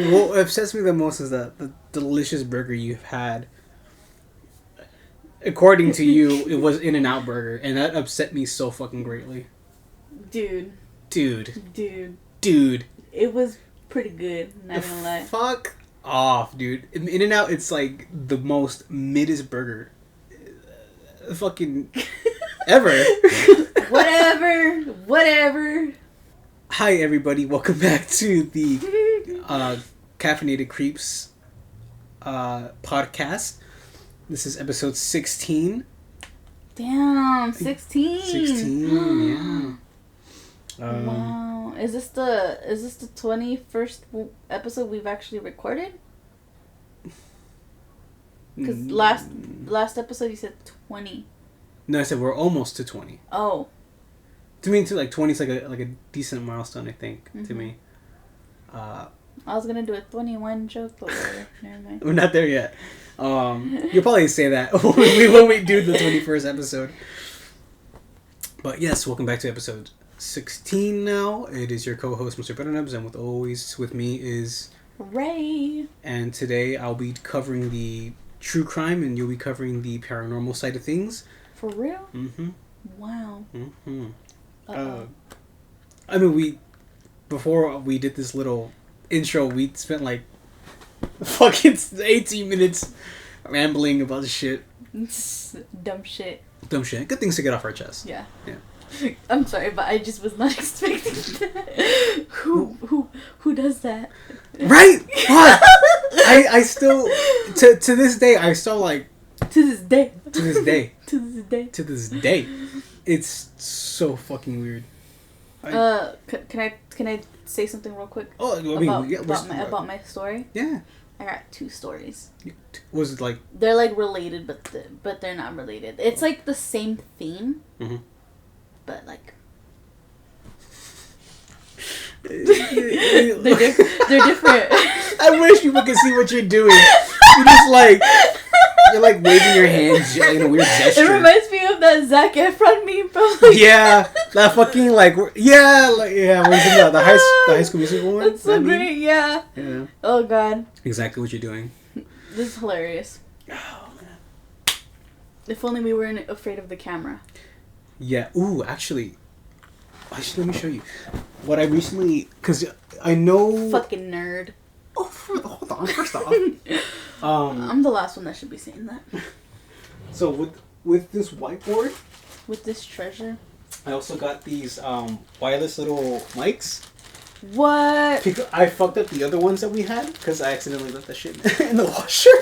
What upsets me the most is the delicious burger you've had. According to you, it was In-N-Out Burger, and that upset me so fucking greatly. Dude. It was pretty good, not gonna lie. Fuck off, dude. In-N-Out, it's like the most middest burger fucking ever. Whatever. Hi, everybody. Welcome back to the Caffeinated Creeps podcast. This is episode 16. Damn, 16. 16, yeah. Wow. Is this the 21st episode we've actually recorded? Because last episode you said 20. No, I said we're almost to 20. Oh. To me, too, like 20 is like a decent milestone, I think, to me. I was gonna do a 21 joke, but never mind. We're not there yet. You'll probably say that when we do the 21st episode. But yes, welcome back to episode 16 now. It is your co-host, Mr. Buttonubs, and with me is Ray. And today I'll be covering the true crime, and you'll be covering the paranormal side of things. For real? Mm-hmm. Wow. Mm-hmm. I mean, before we did this little intro, we spent like fucking 18 minutes rambling about shit. Dumb shit. Good things to get off our chest. Yeah. Yeah. I'm sorry, but I just was not expecting that. Who does that? Right? What? I still to this day I still like to this day. It's so fucking weird. Can I say something real quick? Oh, I mean, about my story? Yeah. I got 2 stories. Was it like... They're like related, but they're not related. It's like the same theme, but like... they're different. I wish people could see what you're doing. You're like waving your hands in a weird gesture. It reminds me of that Zac Efron meme, bro. Yeah, that fucking when the high school musical one. That's so great, yeah. Oh god. Exactly what you're doing. This is hilarious. Oh man. If only we weren't afraid of the camera. Yeah. Ooh, actually, let me show you what I recently, because I know. Fucking nerd. Oh, hold on. First off, I'm the last one that should be saying that. So with this whiteboard, with this treasure, I also got these wireless little mics. What? I fucked up the other ones that we had because I accidentally left that shit in the washer.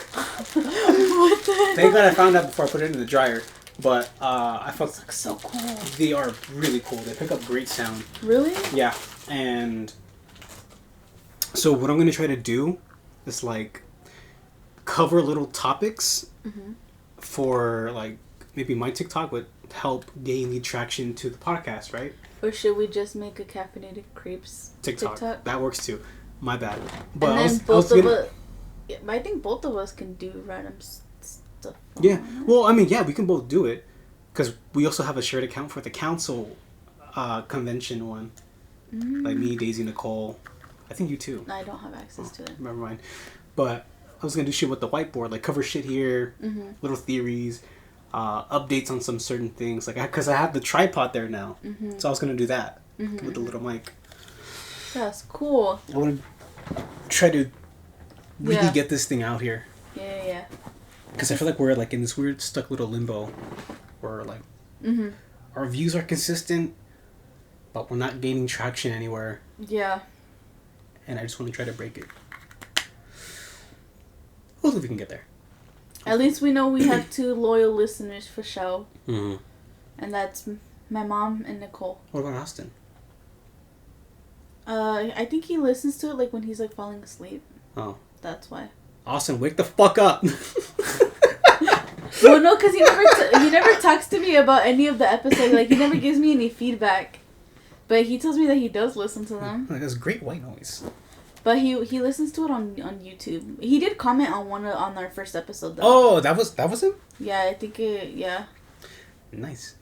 What the hell? Thank God I found out before I put it in the dryer. But I fucked. This looks so cool. They are really cool. They pick up great sound. Really? Yeah, and so what I'm gonna try to do is like cover little topics for like maybe my TikTok would help gain the traction to the podcast, right? Or should we just make a Caffeinated Creeps TikTok? That works too. My bad. But and then I think both of us can do random stuff. Yeah. Well, I mean, yeah, we can both do it because we also have a shared account for the council convention one. Like me, Daisy, Nicole. I think you too. I don't have access to it. Never mind. But I was gonna do shit with the whiteboard, like cover shit here, little theories, updates on some certain things, like because I have the tripod there now, so I was gonna do that with the little mic. That's cool. I want to try to really get this thing out here. Yeah. Because I feel like we're like in this weird stuck little limbo, where like our views are consistent, but we're not gaining traction anywhere. Yeah. And I just want to try to break it. Hopefully we can get there. At least we know we have 2 loyal listeners for show. And that's my mom and Nicole. What about Austin? I think he listens to it like when he's like falling asleep. Oh. That's why. Austin, wake the fuck up! Well, no, because he never talks to me about any of the episodes. Like, he never gives me any feedback. But he tells me that he does listen to them. That's great white noise. But he listens to it on YouTube. He did comment on our first episode though. Oh, that was him? Yeah, I think yeah. Nice.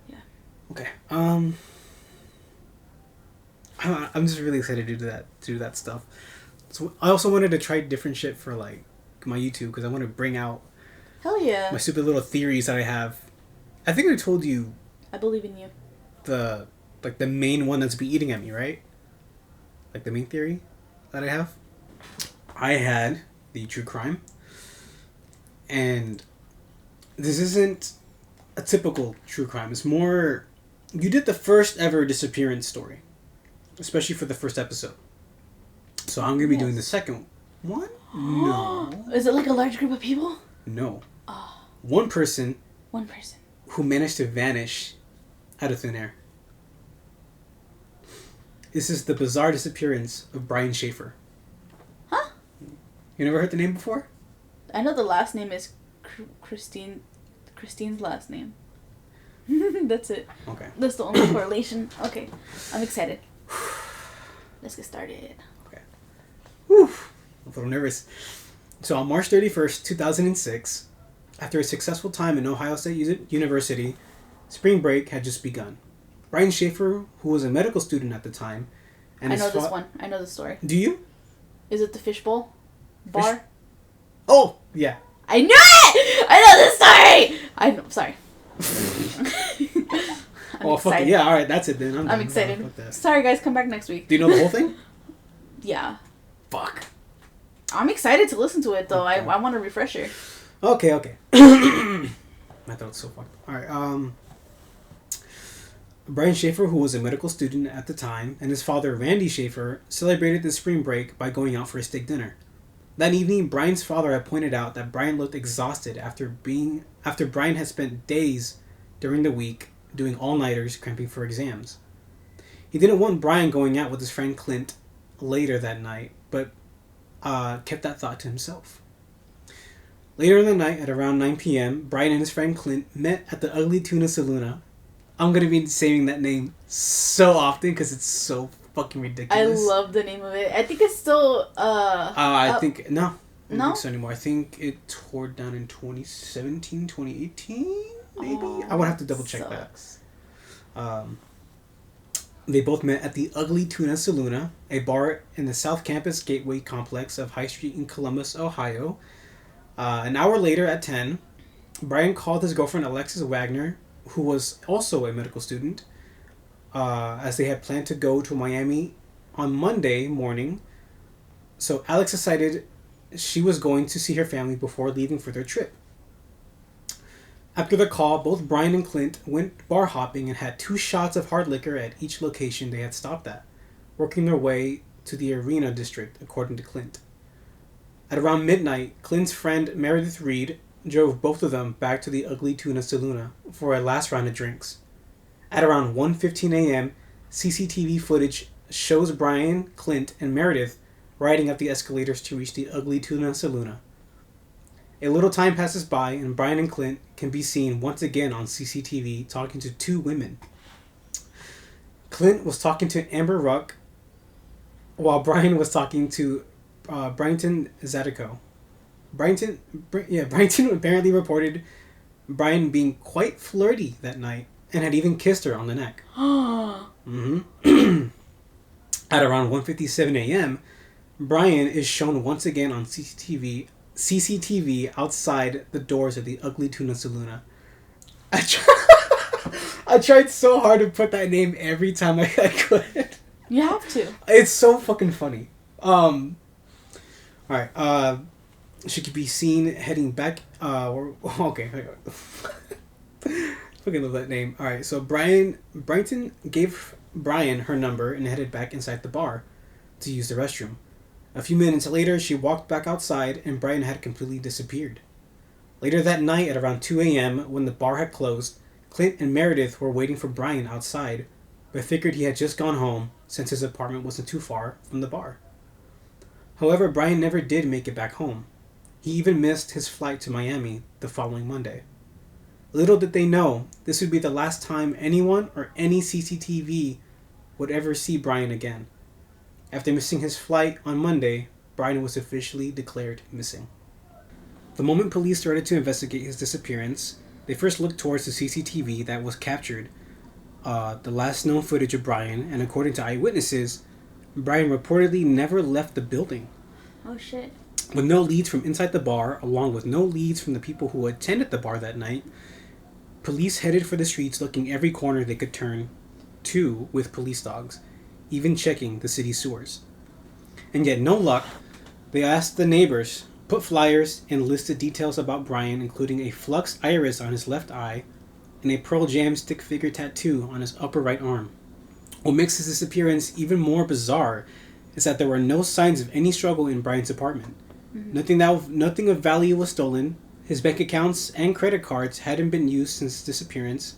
Yeah. Okay. I'm just really excited to do that stuff. So I also wanted to try different shit for like my YouTube because I want to bring out Hell yeah. my stupid little theories that I have. I think I told you. I believe in you. The main one that's been eating at me, right? Like the main theory that I have. I had the true crime, and this isn't a typical true crime. It's more, you did the first ever disappearance story, especially for the first episode. So I'm gonna be doing the second one. No. Is it like a large group of people? No. Oh. One person. One person. Who managed to vanish out of thin air. This is the bizarre disappearance of Brian Shaffer. Huh? You never heard the name before? I know the last name is Christine. Christine's last name. That's it. Okay. That's the only correlation. Okay. I'm excited. Let's get started. Okay. Whew. I'm a little nervous. So on March 31st, 2006, after a successful time in Ohio State University, spring break had just begun. Brian Shaffer, who was a medical student at the time, and I know this one. I know the story. Do you? Is it the fishbowl bar? Oh, yeah. I knew it! I know this story! I know. Sorry. Oh, fuck it. Yeah, alright, that's it then. I'm excited. Sorry, guys. Come back next week. Do you know the whole thing? Yeah. Fuck. I'm excited to listen to it, though. Okay. I want a refresher. Okay. My throat's so fucked. Alright, Brian Shaffer, who was a medical student at the time, and his father, Randy Shaffer, celebrated the spring break by going out for a steak dinner. That evening, Brian's father had pointed out that Brian looked exhausted after Brian had spent days during the week doing all-nighters cramping for exams. He didn't want Brian going out with his friend Clint later that night, but kept that thought to himself. Later in the night, at around 9 p.m., Brian and his friend Clint met at the Ugly Tuna Saloon. I'm going to be saying that name so often because it's so fucking ridiculous. I love the name of it. I think it's still... I think... No. I don't No? think so anymore. I think it tore down in 2017, 2018, maybe? I would have to double check that. They both met at the Ugly Tuna Saloon, a bar in the South Campus Gateway complex of High Street in Columbus, Ohio. An hour later at 10, Brian called his girlfriend Alexis Wagner, who was also a medical student, as they had planned to go to Miami on Monday morning. So Alex decided she was going to see her family before leaving for their trip. After the call, both Brian and Clint went bar hopping and had 2 shots of hard liquor at each location they had stopped at, working their way to the Arena District, according to Clint. At around midnight, Clint's friend Meredith Reed drove both of them back to the Ugly Tuna Saloon for a last round of drinks. At around 1:15 a.m., CCTV footage shows Brian, Clint, and Meredith riding up the escalators to reach the Ugly Tuna Saloon. A little time passes by, and Brian and Clint can be seen once again on CCTV talking to 2 women. Clint was talking to Amber Ruck, while Brian was talking to Bryton Zadico. Bryton apparently reported Brian being quite flirty that night and had even kissed her on the neck. Mm-hmm. At around 1:57 a.m., Brian is shown once again on CCTV outside the doors of the Ugly Tuna Saloon. I tried so hard to put that name every time I could. You have to. It's so fucking funny. Alright, she could be seen heading back, okay. Fucking love that name. Alright, so Bryton gave Brian her number and headed back inside the bar to use the restroom. A few minutes later, she walked back outside and Brian had completely disappeared. Later that night at around 2 a.m., when the bar had closed, Clint and Meredith were waiting for Brian outside, but figured he had just gone home since his apartment wasn't too far from the bar. However, Brian never did make it back home. He even missed his flight to Miami the following Monday. Little did they know, this would be the last time anyone or any CCTV would ever see Brian again. After missing his flight on Monday, Brian was officially declared missing. The moment police started to investigate his disappearance, they first looked towards the CCTV that was captured, the last known footage of Brian, and according to eyewitnesses, Brian reportedly never left the building. Oh, shit. With no leads from inside the bar, along with no leads from the people who attended the bar that night, police headed for the streets looking every corner they could turn to with police dogs, even checking the city sewers. And yet, no luck. They asked the neighbors, put flyers, and listed details about Brian, including a flux iris on his left eye and a Pearl Jam stick figure tattoo on his upper right arm. What makes his disappearance even more bizarre is that there were no signs of any struggle in Brian's apartment. Mm-hmm. Nothing of value was stolen. His bank accounts and credit cards hadn't been used since his disappearance,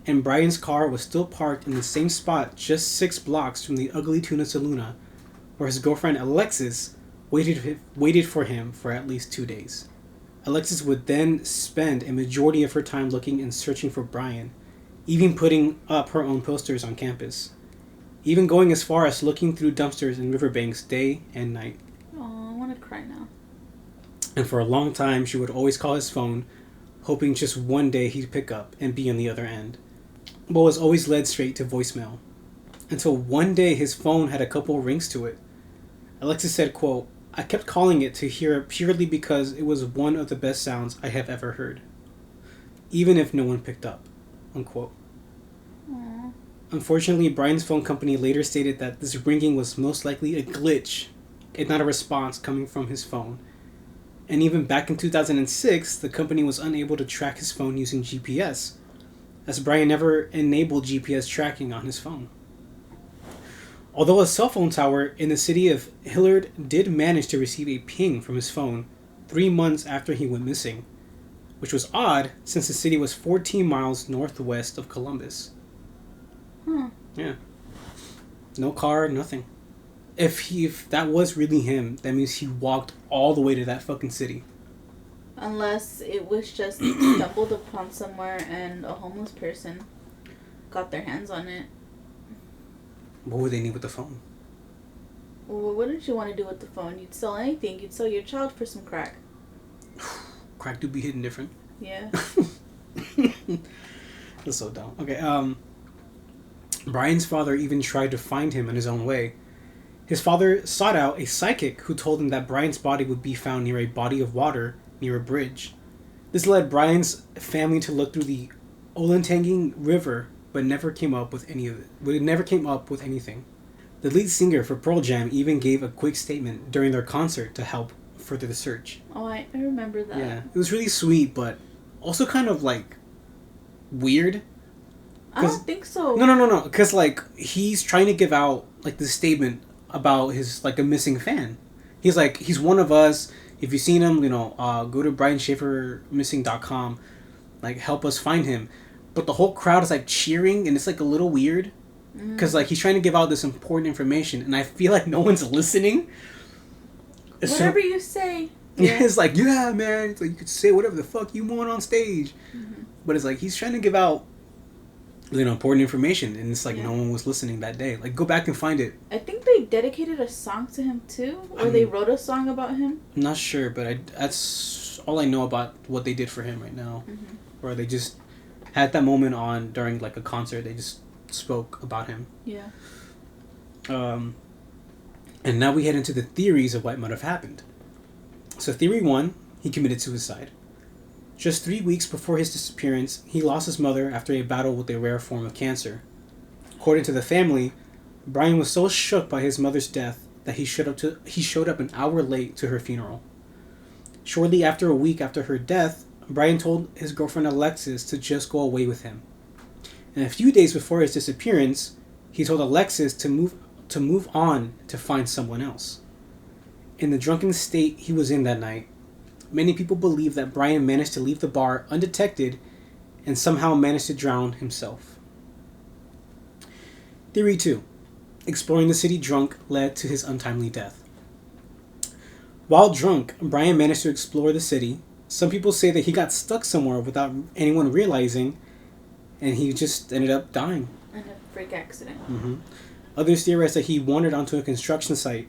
and Brian's car was still parked in the same spot just 6 blocks from the Ugly Tuna Saloona, where his girlfriend Alexis waited for him for at least 2 days. Alexis would then spend a majority of her time looking and searching for Brian, even putting up her own posters on campus, even going as far as looking through dumpsters and riverbanks day and night. Oh, I want to cry now. And for a long time, she would always call his phone, hoping just one day he'd pick up and be on the other end, but was always led straight to voicemail. Until one day his phone had a couple rings to it. Alexis said, quote, "I kept calling it to hear it purely because it was one of the best sounds I have ever heard, even if no one picked up," unquote. Aww. Unfortunately, Brian's phone company later stated that this ringing was most likely a glitch and not a response coming from his phone. And even back in 2006, the company was unable to track his phone using GPS, as Brian never enabled GPS tracking on his phone. Although a cell phone tower in the city of Hilliard did manage to receive a ping from his phone 3 months after he went missing, which was odd since the city was 14 miles northwest of Columbus. Yeah. No car, nothing. If that was really him, that means he walked all the way to that fucking city. Unless it was just stumbled upon somewhere and a homeless person got their hands on it. What would they need with the phone? Well, what did you want to do with the phone? You'd sell anything. You'd sell your child for some crack. Crack do be hidden different. Yeah. That's so dumb. Okay, Brian's father even tried to find him in his own way. His father sought out a psychic who told him that Brian's body would be found near a body of water near a bridge. This led Brian's family to look through the Olentangy River, but never came up with anything. The lead singer for Pearl Jam even gave a quick statement during their concert to help further the search. Oh, I remember that. Yeah, it was really sweet, but also kind of like weird. I don't think so. No. Because like he's trying to give out like this statement about his like a missing fan. He's like, he's one of us. If you've seen him, go to brianshaffermissing.com. Like, help us find him. But the whole crowd is like cheering, and it's like a little weird. Because like he's trying to give out this important information, and I feel like no one's listening. Whatever you say. Yeah. It's like, yeah, man. It's like you could say whatever the fuck you want on stage. Mm-hmm. But it's like he's trying to give out important information, and it's like no one was listening that day. Like, go back and find it. I think they dedicated a song to him too, or they wrote a song about him. I'm not sure, but that's all I know about what they did for him right now. Mm-hmm. Or they just had that moment on during like a concert. They just spoke about him. Yeah. And now we head into the theories of what might have happened. So theory 1, he committed suicide. Just 3 weeks before his disappearance, he lost his mother after a battle with a rare form of cancer. According to the family, Brian was so shook by his mother's death that he showed up an hour late to her funeral. Shortly after a week after her death, Brian told his girlfriend Alexis to just go away with him. And a few days before his disappearance, he told Alexis to move on to find someone else. In the drunken state he was in that night, many people believe that Brian managed to leave the bar undetected and somehow managed to drown himself. Theory 2. Exploring the city drunk led to his untimely death. While drunk, Brian managed to explore the city. Some people say that he got stuck somewhere without anyone realizing, and he just ended up dying. In a freak accident. Mm-hmm. Others theorize that he wandered onto a construction site,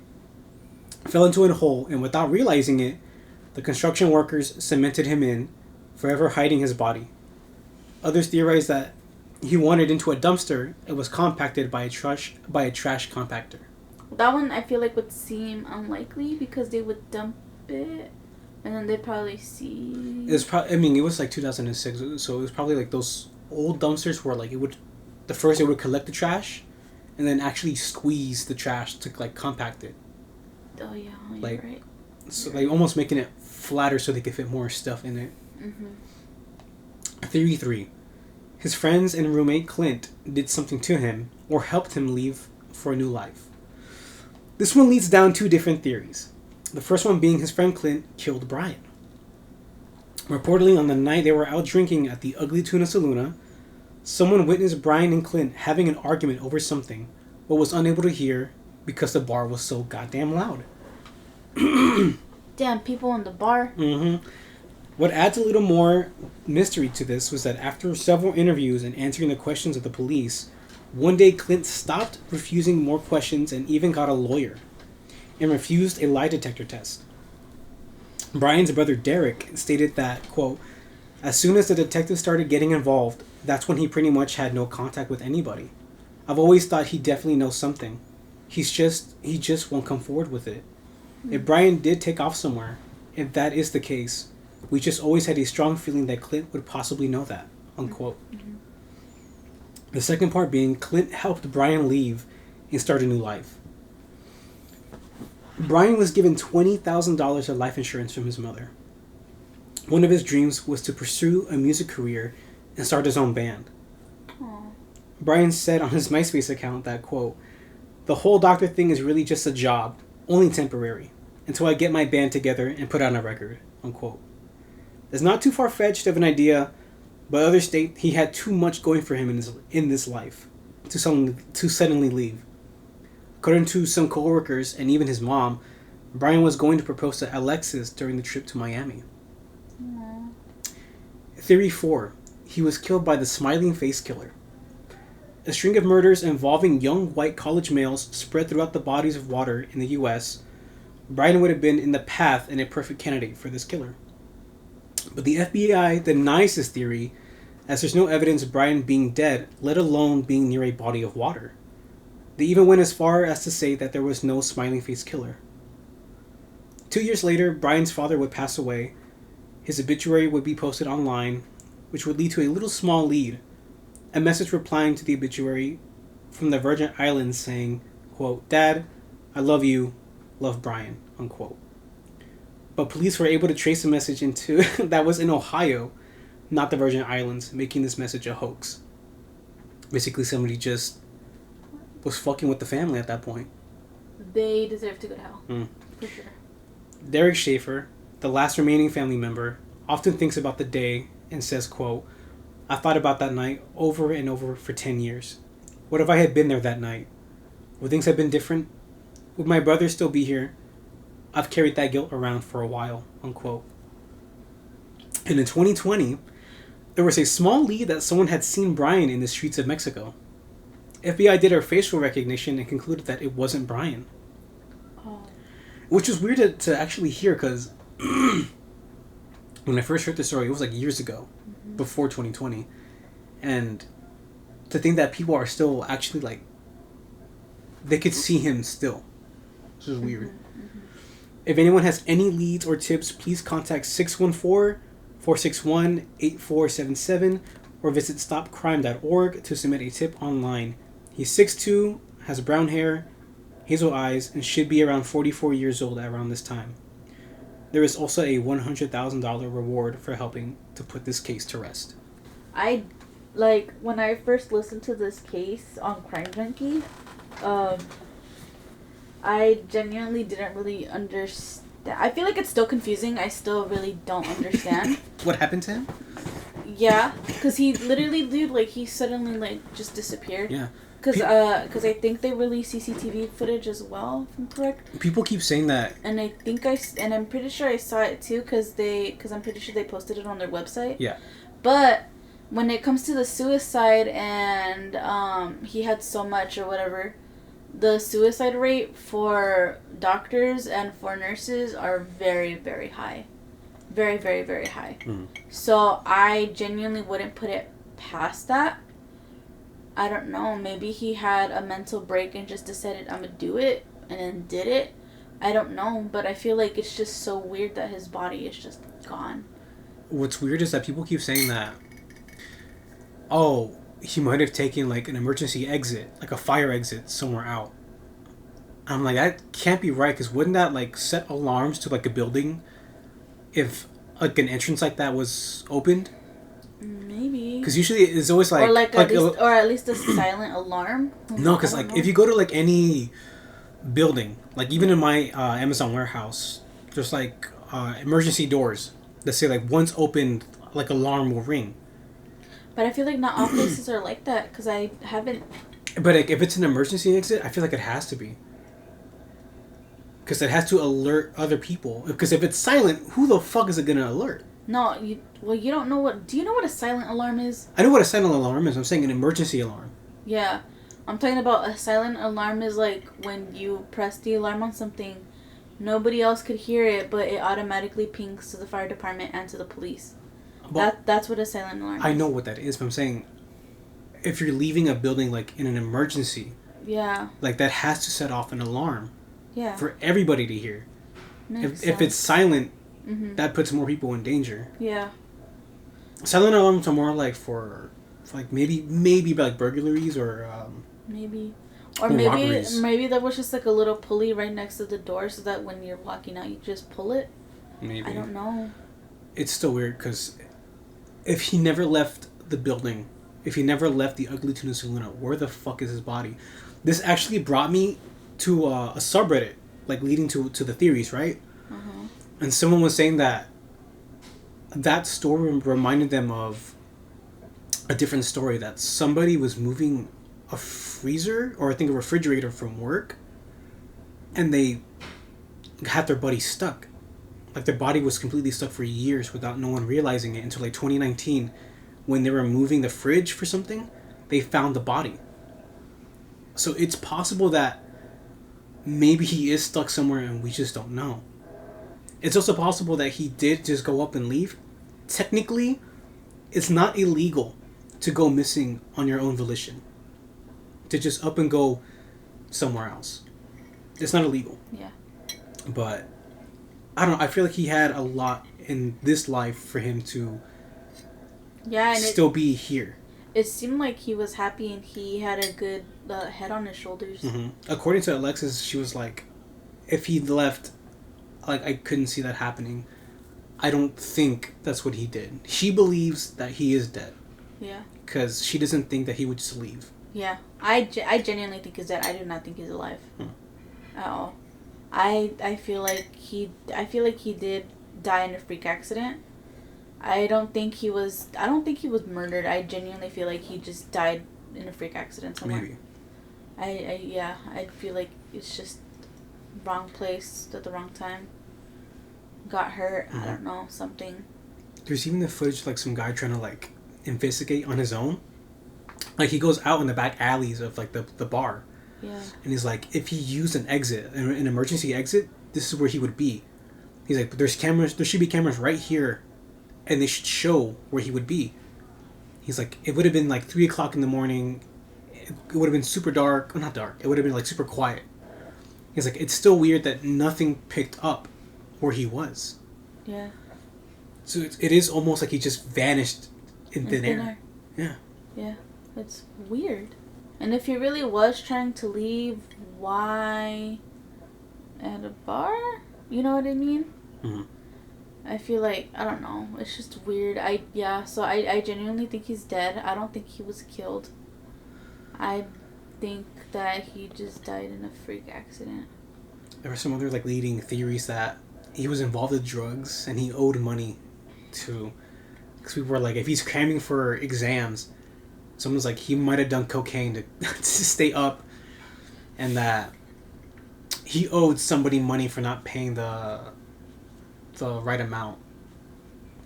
fell into a hole, and without realizing it, the construction workers cemented him in, forever hiding his body. Others theorize that he wandered into a dumpster and was compacted by a trash compactor. That one I feel like would seem unlikely because they would dump it and then they'd probably see. It was probably. I mean, it was like 2006, so it was probably like those old dumpsters where like it would, the first it would collect the trash, and then actually squeeze the trash to like compact it. Oh yeah, you're like, right. So like almost making it flatter so they could fit more stuff in it. Theory 3. His friends and roommate Clint did something to him or helped him leave for a new life. This one leads down two different theories. The first one being his friend Clint killed Brian. Reportedly, on the night they were out drinking at the Ugly Tuna Saloona, someone witnessed Brian and Clint having an argument over something, but was unable to hear because the bar was so goddamn loud. Damn, people in the bar. What adds a little more mystery to this was that after several interviews and answering the questions of the police, one day Clint stopped refusing more questions and even got a lawyer, and refused a lie detector test. Brian's brother Derek stated that, quote, as soon as the detective started getting involved, that's when he pretty much had no contact with anybody. I've always thought he definitely knows something. He just won't come forward with it. If Brian did take off somewhere, if that is the case, we just always had a strong feeling that Clint would possibly know that, unquote. The second part being Clint helped Brian leave and start a new life. Brian was given $20,000 of life insurance from his mother. One of his dreams was to pursue a music career and start his own band. Aww. Brian said on his MySpace account that, quote, the whole doctor thing is really just a job, only temporary, until I get my band together and put out a record, unquote. It's not too far-fetched of an idea, but others state he had too much going for him in this life to suddenly leave. According to some co-workers and even his mom, Brian was going to propose to Alexis during the trip to Miami. Aww. Theory 4. He was killed by the Smiling Face Killer. A string of murders involving young white college males spread throughout the bodies of water in the U.S. Brian would have been in the path and a perfect candidate for this killer. But the FBI denies this theory, as there's no evidence of Brian being dead, let alone being near a body of water. They even went as far as to say that there was no Smiling Face Killer. 2 years later, Brian's father would pass away. His obituary would be posted online, which would lead to a little small lead. A message replying to the obituary from the Virgin Islands saying, quote, Dad, I love you, love Brian, unquote. But police were able to trace the message into that was in Ohio, not the Virgin Islands, making this message a hoax. Basically, somebody just was fucking with the family at that point. They deserve to go to hell. For sure. Derek Shaffer, the last remaining family member, often thinks about the day and says, quote, I thought about that night over and over for 10 years. What if I had been there that night? Would things have been different? Would my brother still be here? I've carried that guilt around for a while, unquote. And in 2020, there was a small lead that someone had seen Brian in the streets of Mexico. FBI did our facial recognition and concluded that it wasn't Brian. Oh. Which was weird to actually hear, because when I first heard the story, it was like years ago, before 2020. And to think that people are still actually like, they could see him still. This is weird. If anyone has any leads or tips, please contact 614-461-8477 or visit stopcrime.org to submit a tip online. He's 6'2", has brown hair, hazel eyes, and should be around 44 years old at around this time. There is also a $100,000 reward for helping to put this case to rest. When I first listened to this case on Crime Junkie, I genuinely didn't really understand. I feel like it's still confusing. I still really don't understand. What happened to him? Yeah, because he literally, dude, like, he suddenly, like, just disappeared. Yeah. Because I think they released CCTV footage as well, if I'm correct. People keep saying that. And I'm pretty sure I saw it too, because I'm pretty sure they posted it on their website. Yeah. But when it comes to the suicide and he had so much or whatever, the suicide rate for doctors and for nurses are very, very high. Very, very, very high. So I genuinely wouldn't put it past that. I don't know. Maybe he had a mental break and just decided I'm going to do it. and then did it. I don't know, but I feel like it's just so weird that his body is just gone. What's weird is that people keep saying that, oh, he might have taken like an emergency exit, like a fire exit somewhere out. I'm like, that can't be right, because wouldn't that like set alarms to like a building if like an entrance like that was opened? Maybe. Because usually it's always like, or at least a silent alarm. No, because like if you go to like any building, like even in my Amazon warehouse, there's like emergency doors that say like once opened, like alarm will ring. But I feel like not all places are like that, because I haven't. But like, if it's an emergency exit, I feel like it has to be. Because it has to alert other people. Because if it's silent, who the fuck is it gonna alert? No, you don't know what... Do you know what a silent alarm is? I know what a silent alarm is. I'm saying an emergency alarm. Yeah. I'm talking about a silent alarm is like when you press the alarm on something, nobody else could hear it, but it automatically pings to the fire department and to the police. That's what a silent alarm is. I know what that is, but I'm saying if you're leaving a building like in an emergency, yeah, like that has to set off an alarm. Yeah. For everybody to hear. If it's silent, that puts more people in danger. Yeah. Silent alarms are more like for like maybe like burglaries or maybe robberies. Maybe there was just like a little pulley right next to the door, so that when you're walking out, you just pull it. Maybe. I don't know. It's still weird, because if he never left the building, if he never left the Ugly Tuna Saloon, where the fuck is his body? This actually brought me to a subreddit, like leading to the theories, right? Uh-huh. And someone was saying that story reminded them of a different story, that somebody was moving a freezer, or I think a refrigerator, from work, and they had their body stuck. Like their body was completely stuck for years without no one realizing it, until like 2019, when they were moving the fridge for something, they found the body. So it's possible that maybe he is stuck somewhere and we just don't know. It's also possible that he did just go up and leave. Technically, it's not illegal to go missing on your own volition. To just up and go somewhere else. It's not illegal. Yeah. But I don't know, I feel like he had a lot in this life for him to still be here. It seemed like he was happy and he had a good head on his shoulders. Mm-hmm. According to Alexis, she was like, if he left, like, I couldn't see that happening. I don't think that's what he did. She believes that he is dead. Yeah. Because she doesn't think that he would just leave. Yeah. I genuinely think he's dead. I do not think he's alive. At all. I feel like he did die in a freak accident. I don't think he was murdered. I genuinely feel like he just died in a freak accident somewhere. Maybe. I feel like it's just wrong place at the wrong time. Got hurt. I don't know, something. There's even the footage of, like, some guy trying to, like, investigate on his own. Like, he goes out in the back alleys of, like, the bar. Yeah. And he's like, if he used an exit, an emergency exit, this is where he would be. He's like, there should be cameras right here, and they should show where he would be. He's like, it would have been like 3 o'clock in the morning. It would have been super dark. Well, not dark. It would have been like super quiet. He's like, it's still weird that nothing picked up where he was. Yeah. So it is almost like he just vanished in thin air. Yeah. Yeah. It's weird. And if he really was trying to leave, why at a bar? You know what I mean? Mm-hmm. I feel like, I don't know, it's just weird. I genuinely think he's dead. I don't think he was killed. I think that he just died in a freak accident. There were some other, like, leading theories that he was involved with drugs and he owed money to... Because people were like, if he's cramming for exams, someone's like, he might have done cocaine to stay up, and that he owed somebody money for not paying the right amount,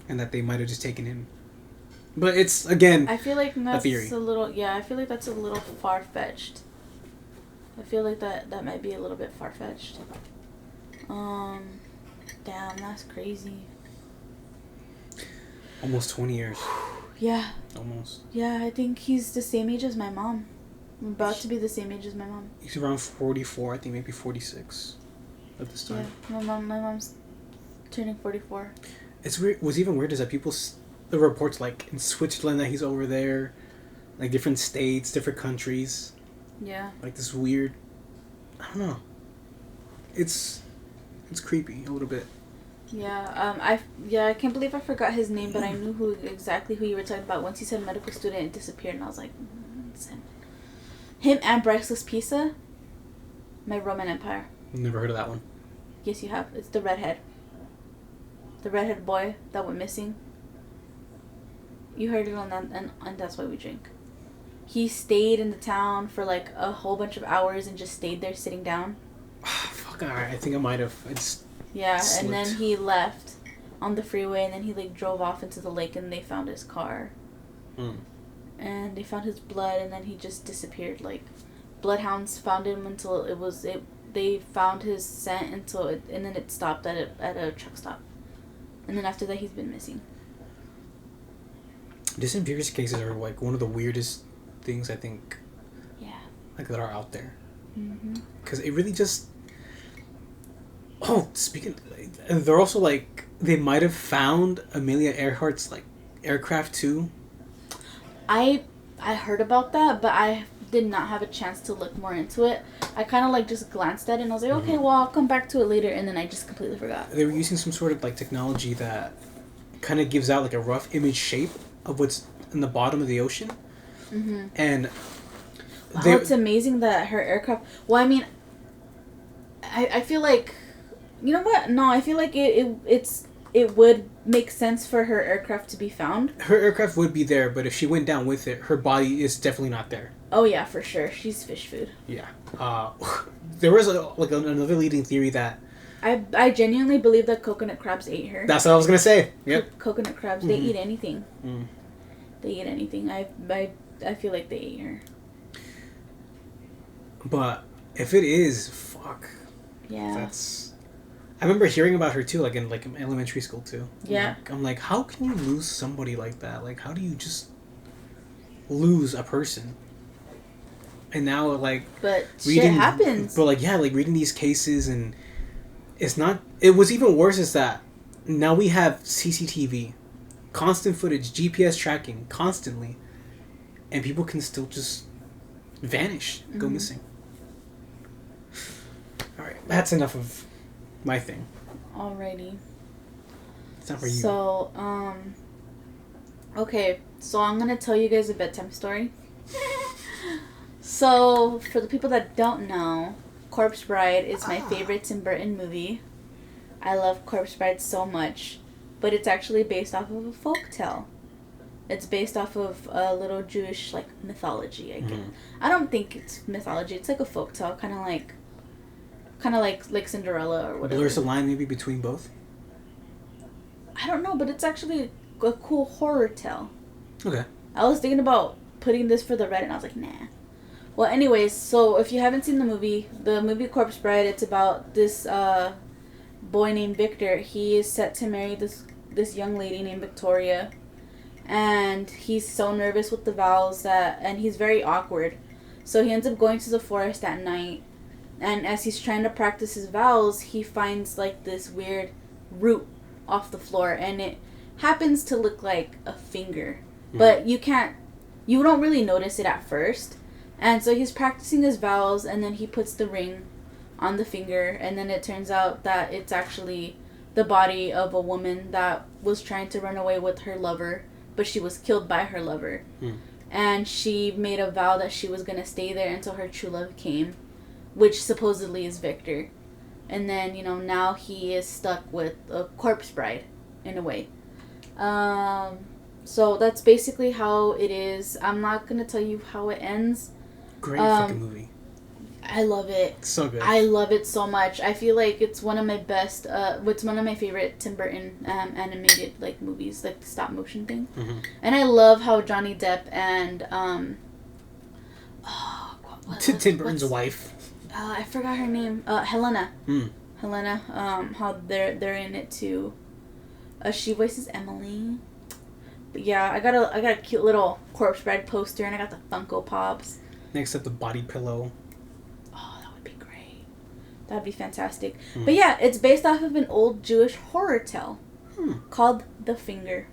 and that they might have just taken him. But it's, again, I feel like that's a theory. I feel like that's a little far-fetched. I feel like that might be a little bit far-fetched. Damn, that's crazy. Almost 20 years. Yeah. Almost. Yeah, I think he's the same age as my mom. I'm about to be the same age as my mom. He's around 44, I think maybe 46 at this time. Yeah, my mom's turning 44. It's weird. What's even weird is that the reports like in Switzerland that he's over there, like different states, different countries. Yeah. Like this weird, I don't know. It's creepy a little bit. Yeah. I can't believe I forgot his name, but I knew exactly who you were talking about. Once he said medical student, it disappeared, and I was like, it's him. Him and Bryceless Pizza. My Roman Empire. Never heard of that one. Yes, you have. It's the redhead. The redhead boy that went missing. You heard it on that, and that's why we drink. He stayed in the town for like a whole bunch of hours and just stayed there sitting down. Fuck, I think I might have. Yeah, slipped. and then he left on the freeway, and then he like drove off into the lake, and they found his car. And they found his blood, and then he just disappeared. Like, bloodhounds found him until they found his scent and then it stopped at a truck stop. And then after that, he's been missing. Disappearance cases are like one of the weirdest things I think. Yeah. Like that are out there. Mhm. Because it really just. Oh, speaking, they're also like they might have found Amelia Earhart's like aircraft too. I heard about that, but I did not have a chance to look more into it. I kind of like just glanced at it and I was like, okay, well, I'll come back to it later, and then I just completely forgot. They were using some sort of like technology that kind of gives out like a rough image shape of what's in the bottom of the ocean. Mm-hmm. And it's amazing that her aircraft. Well, I mean, I feel like, you know what? No, I feel like it would make sense for her aircraft to be found. Her aircraft would be there, but if she went down with it, her body is definitely not there. Oh yeah, for sure. She's fish food. Yeah. There was another leading theory that I genuinely believe that coconut crabs ate her. That's what I was gonna say. Yep. Coconut crabs, they eat anything. They eat anything. I feel like they ate her. But if it is, fuck. Yeah. That's. I remember hearing about her too, like in elementary school too. Yeah. I'm like, how can you lose somebody like that? Like, how do you just lose a person? And now, like, but shit happens. But reading these cases, and it's not. It was even worse is that now we have CCTV, constant footage, GPS tracking, constantly, and people can still just vanish, go missing. All right, that's enough of my thing. Alrighty. It's not for you. So, okay, so I'm gonna tell you guys a bedtime story. So, for the people that don't know, Corpse Bride is my favorite Tim Burton movie. I love Corpse Bride so much, but it's actually based off of a folktale. It's based off of a little Jewish mythology. I don't think it's mythology. It's like a folktale, kind of like Cinderella or whatever. Blurs the line maybe between both. I don't know, but it's actually a cool horror tale. Okay. I was thinking about putting this for the Reddit, and I was like, nah. Well, anyways, so if you haven't seen the movie Corpse Bride, it's about this boy named Victor. He is set to marry this young lady named Victoria, and he's so nervous with the vows and he's very awkward. So he ends up going to the forest at night, and as he's trying to practice his vows, he finds this weird root off the floor, and it happens to look like a finger, but you don't really notice it at first. And so he's practicing his vows, and then he puts the ring on the finger, and then it turns out that it's actually the body of a woman that was trying to run away with her lover, but she was killed by her lover. And she made a vow that she was going to stay there until her true love came, which supposedly is Victor. And then, now he is stuck with a corpse bride, in a way. So that's basically how it is. I'm not going to tell you how it ends. Great fucking movie. I love it. So good. I love it so much. I feel like it's one of my best, it's one of my favorite Tim Burton animated movies, the stop motion thing. And I love how Johnny Depp and Tim Burton's wife. I forgot her name. Helena. Helena. How they're in it too. She voices Emily. But yeah, I got a cute little Corpse Bride poster, and I got the Funko Pops. next up the body pillow. Oh, that would be great. That'd be fantastic. But yeah, it's based off of an old Jewish horror tale called The Finger.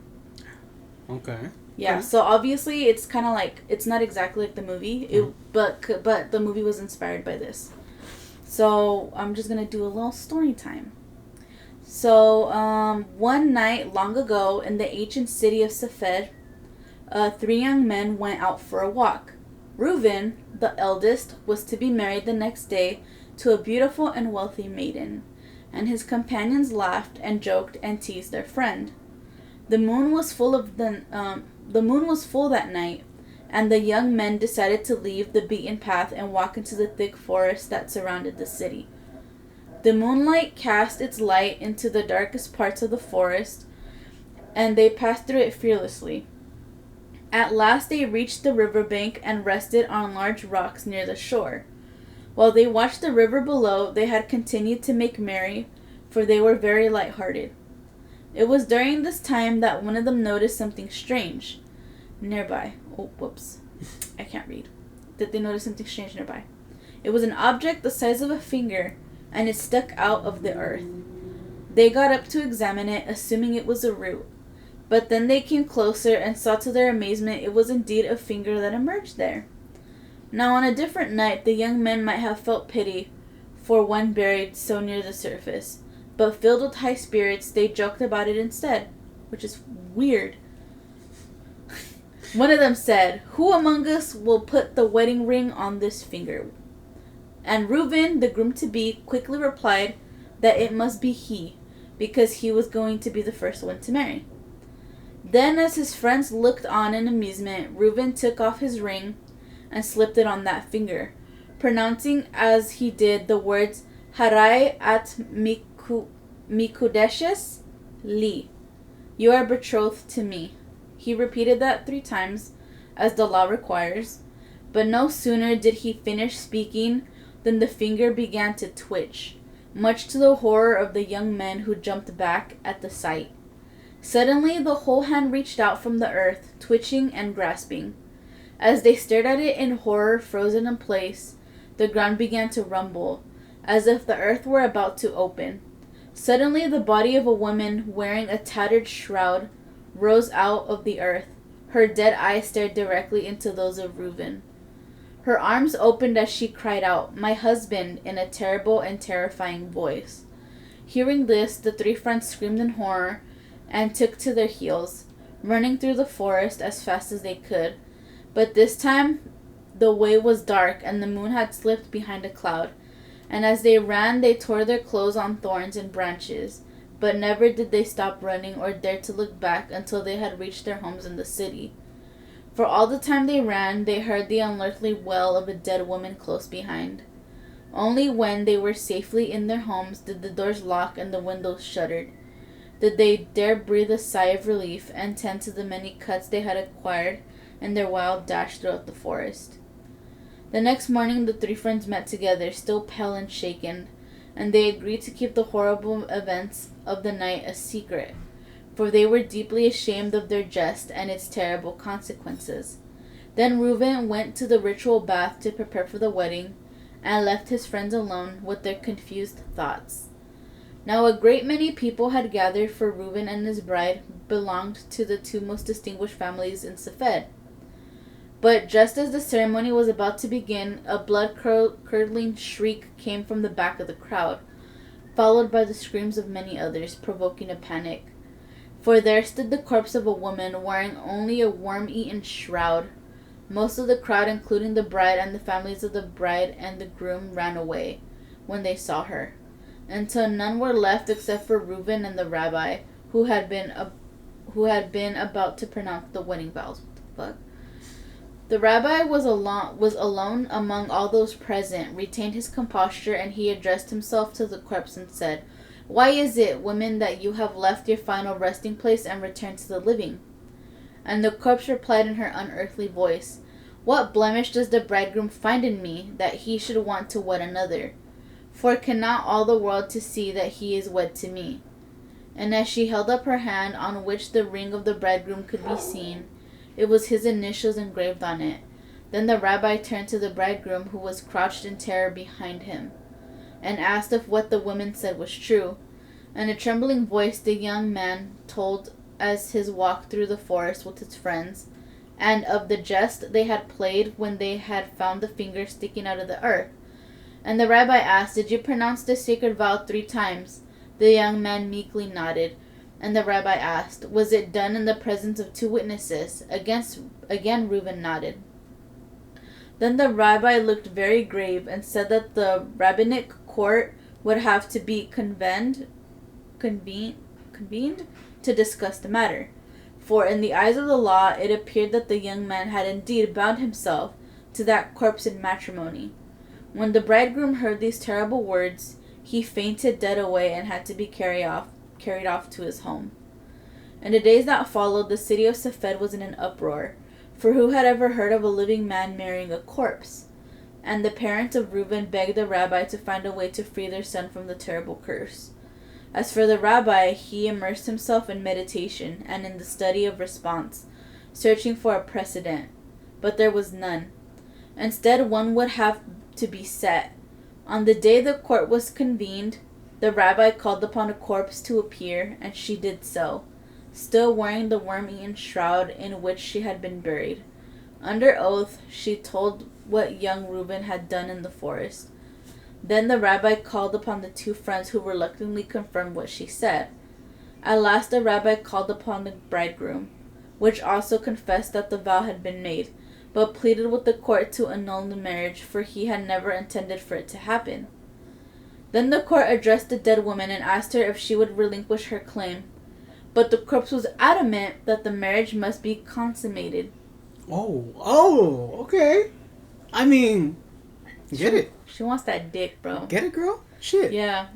Okay. Yeah, so obviously it's kind of like, it's not exactly like the movie, but the movie was inspired by this. So I'm just going to do a little story time. So one night long ago in the ancient city of Safed, 3 young men went out for a walk. Reuven, the eldest, was to be married the next day to a beautiful and wealthy maiden, and his companions laughed and joked and teased their friend. The moon was full that night, and the young men decided to leave the beaten path and walk into the thick forest that surrounded the city. The moonlight cast its light into the darkest parts of the forest, and they passed through it fearlessly. At last they reached the riverbank and rested on large rocks near the shore. While they watched the river below, they had continued to make merry, for they were very light-hearted. It was during this time that one of them noticed something strange nearby. Oh, whoops. I can't read. That they noticed something strange nearby. It was an object the size of a finger, and it stuck out of the earth. They got up to examine it, assuming it was a root. But then they came closer and saw to their amazement it was indeed a finger that emerged there. Now on a different night, the young men might have felt pity for one buried so near the surface, but filled with high spirits, they joked about it instead, which is weird. One of them said, "Who among us will put the wedding ring on this finger?" And Reuben, the groom-to-be, quickly replied that it must be he, because he was going to be the first one to marry. Then, as his friends looked on in amusement, Reuben took off his ring and slipped it on that finger, pronouncing as he did the words, "Harai at Mikudeshes Li." You are betrothed to me. He repeated that 3 times, as the law requires, but no sooner did he finish speaking than the finger began to twitch, much to the horror of the young men who jumped back at the sight. Suddenly, the whole hand reached out from the earth, twitching and grasping. As they stared at it in horror, frozen in place, the ground began to rumble, as if the earth were about to open. Suddenly, the body of a woman wearing a tattered shroud rose out of the earth. Her dead eyes stared directly into those of Reuben. Her arms opened as she cried out, "My husband," in a terrible and terrifying voice. Hearing this, the 3 friends screamed in horror and took to their heels, running through the forest as fast as they could. But this time the way was dark and the moon had slipped behind a cloud, and as they ran they tore their clothes on thorns and branches. But never did they stop running or dare to look back until they had reached their homes in the city. For all the time they ran, they heard the unearthly wail of a dead woman close behind. Only when they were safely in their homes did the doors lock and the windows shuttered. Did they dare breathe a sigh of relief and tend to the many cuts they had acquired in their wild dash throughout the forest. The next morning the 3 friends met together, still pale and shaken, and they agreed to keep the horrible events of the night a secret, for they were deeply ashamed of their jest and its terrible consequences. Then Reuben went to the ritual bath to prepare for the wedding, and left his friends alone with their confused thoughts. Now a great many people had gathered, for Reuben and his bride belonged to the 2 most distinguished families in Safed. But just as the ceremony was about to begin, a blood-curdling shriek came from the back of the crowd, followed by the screams of many others, provoking a panic. For there stood the corpse of a woman wearing only a worm-eaten shroud. Most of the crowd, including the bride and the families of the bride and the groom, ran away when they saw her, until none were left except for Reuben and the rabbi, who had been about to pronounce the wedding vows. What the fuck? The rabbi was alone among all those present, retained his composure, and he addressed himself to the corpse and said, "Why is it, women, that you have left your final resting place and returned to the living?" And the corpse replied in her unearthly voice, "What blemish does the bridegroom find in me, that he should want to wed another? For cannot all the world to see that he is wed to me?" And as she held up her hand, on which the ring of the bridegroom could be seen, it was his initials engraved on it. Then the rabbi turned to the bridegroom, who was crouched in terror behind him, and asked if what the woman said was true. In a trembling voice, the young man told as his walk through the forest with his friends, and of the jest they had played when they had found the finger sticking out of the earth. And the rabbi asked, "Did you pronounce the sacred vow 3 times?" The young man meekly nodded. And the rabbi asked, "Was it done in the presence of 2 witnesses?" Again Reuben nodded. Then the rabbi looked very grave and said that the rabbinic court would have to be convened to discuss the matter. For in the eyes of the law, it appeared that the young man had indeed bound himself to that corpse in matrimony. When the bridegroom heard these terrible words, he fainted dead away and had to be carried off to his home. In the days that followed, the city of Safed was in an uproar, for who had ever heard of a living man marrying a corpse? And the parents of Reuben begged the rabbi to find a way to free their son from the terrible curse. As for the rabbi, he immersed himself in meditation and in the study of response, searching for a precedent, but there was none. Instead, one would have to be set. On the day the court was convened, the rabbi called upon a corpse to appear, and she did so, still wearing the worm-eaten shroud in which she had been buried. Under oath, she told what young Reuben had done in the forest. Then the rabbi called upon the 2 friends, who reluctantly confirmed what she said. At last the rabbi called upon the bridegroom, which also confessed that the vow had been made, but pleaded with the court to annul the marriage, for he had never intended for it to happen. Then the court addressed the dead woman and asked her if she would relinquish her claim, but the corpse was adamant that the marriage must be consummated. Oh, okay. I mean, get it. She wants that dick, bro. Get it, girl? Shit. Yeah.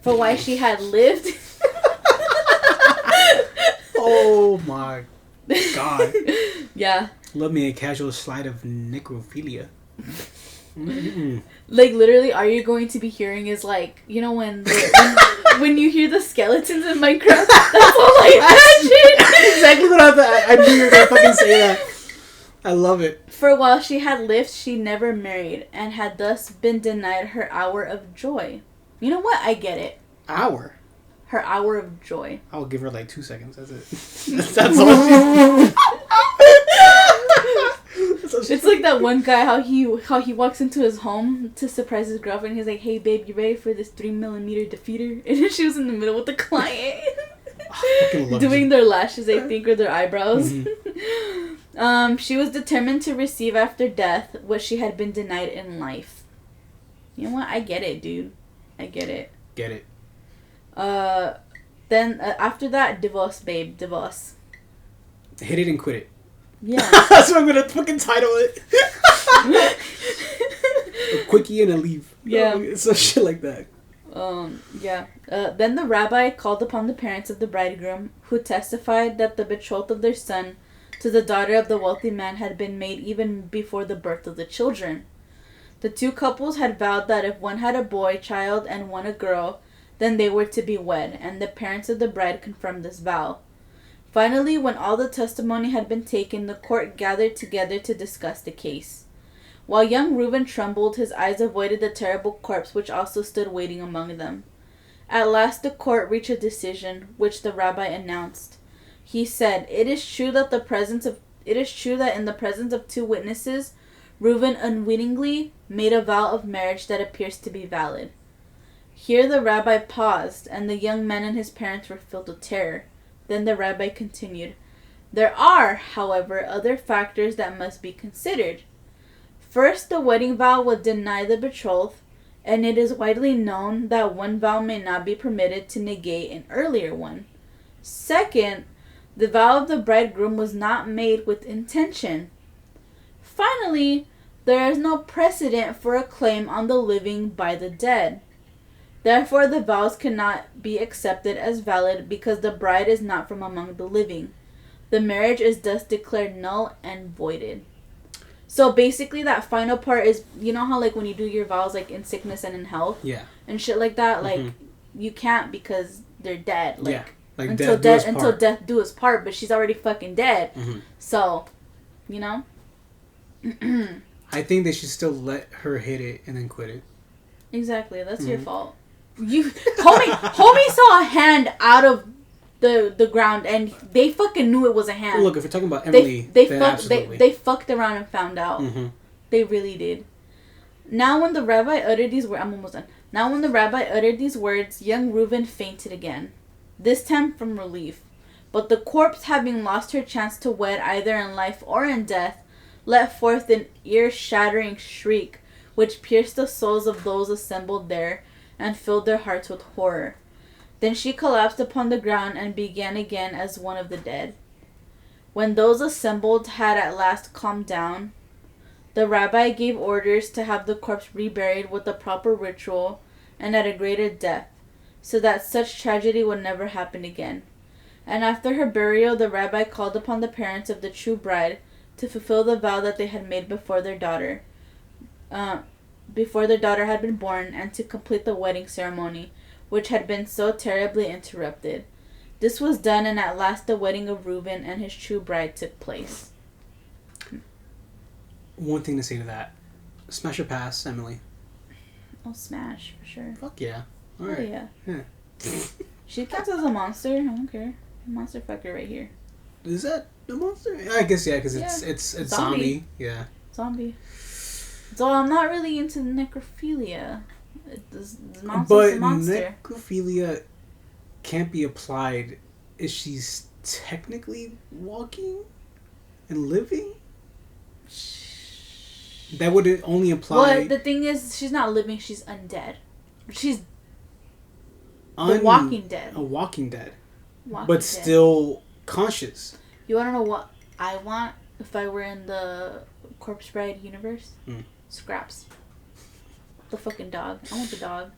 For why she had lived. Oh my God. Yeah. Love me a casual slide of necrophilia. Like, literally, all you're going to be hearing is, like, you know, when you hear the skeletons in Minecraft, that's all I imagine. Exactly what I knew you were going to fucking say that. I love it. For while she had lived, she never married, and had thus been denied her hour of joy. You know what? I get it. Hour? Her hour of joy. I will give her like 2 seconds. That's it. That's all It's like that one guy, how he walks into his home to surprise his girlfriend. He's like, "Hey babe, you ready for this 3mm defeater?" And then she was in the middle with the client. Doing their lashes, I think, or their eyebrows. Mm-hmm. She was determined to receive after death what she had been denied in life. You know what? I get it, dude. I get it. Get it. Then after that, divorce, babe, divorce. Hit it and quit it. Yeah. That's what I'm gonna fucking title it. A quickie and a leave. Yeah. So shit like that. Yeah. Then the rabbi called upon the parents of the bridegroom, who testified that the betrothal of their son to the daughter of the wealthy man had been made even before the birth of the children. The 2 couples had vowed that if one had a boy child and one a girl, then they were to be wed, and the parents of the bride confirmed this vow. Finally, when all the testimony had been taken, the court gathered together to discuss the case. While young Reuben trembled, his eyes avoided the terrible corpse which also stood waiting among them. At last the court reached a decision, which the rabbi announced. He said, It is true that in the presence of 2 witnesses, Reuben unwittingly made a vow of marriage that appears to be valid." Here the rabbi paused, and the young man and his parents were filled with terror. Then the rabbi continued, "There are, however, other factors that must be considered. First, the wedding vow would deny the betroth, and it is widely known that one vow may not be permitted to negate an earlier one. Second, the vow of the bridegroom was not made with intention. Finally, there is no precedent for a claim on the living by the dead. Therefore, the vows cannot be accepted as valid because the bride is not from among the living. The marriage is thus declared null and voided." So basically, that final part is, you know how like when you do your vows like in sickness and in health, and shit like that, like you can't because they're dead. Like, like until death do us part. But she's already fucking dead. So, you know. I think they should still let her hit it and then quit it. Exactly. That's your fault. Homie saw a hand out of the ground, and they fucking knew it was a hand. Well, look, if we're talking about Emily, they fucked around and found out. Mm-hmm. They really did. Now when the rabbi uttered these words, I'm almost done. Now when the rabbi uttered these words, young Reuben fainted again. This time from relief. But the corpse, having lost her chance to wed either in life or in death, let forth an ear-shattering shriek, which pierced the souls of those assembled there, and filled their hearts with horror. Then she collapsed upon the ground and began again as one of the dead. When those assembled had at last calmed down, the rabbi gave orders to have the corpse reburied with the proper ritual and at a greater depth, so that such tragedy would never happen again. And after her burial, the rabbi called upon the parents of the true bride to fulfill the vow that they had made before their daughter had been born, and to complete the wedding ceremony, which had been so terribly interrupted. This was done, and at last the wedding of Reuben and his true bride took place. One thing to say to that. Smash or pass, Emily? I'll smash, for sure. Fuck yeah. Alright. Oh, yeah. She counts as a monster. I don't care. Monster fucker right here. Is that a monster? I guess, yeah, because it's zombie. Yeah. Zombie. So I'm not really into necrophilia. But necrophilia can't be applied if she's technically walking and living. That would only apply. Well, the thing is, she's not living. She's undead. She's the Walking Dead. A Walking Dead. Walking but Dead. Still conscious. You want to know what I want if I were in the Corpse Bride universe? Scraps. The fucking dog. I want the dog.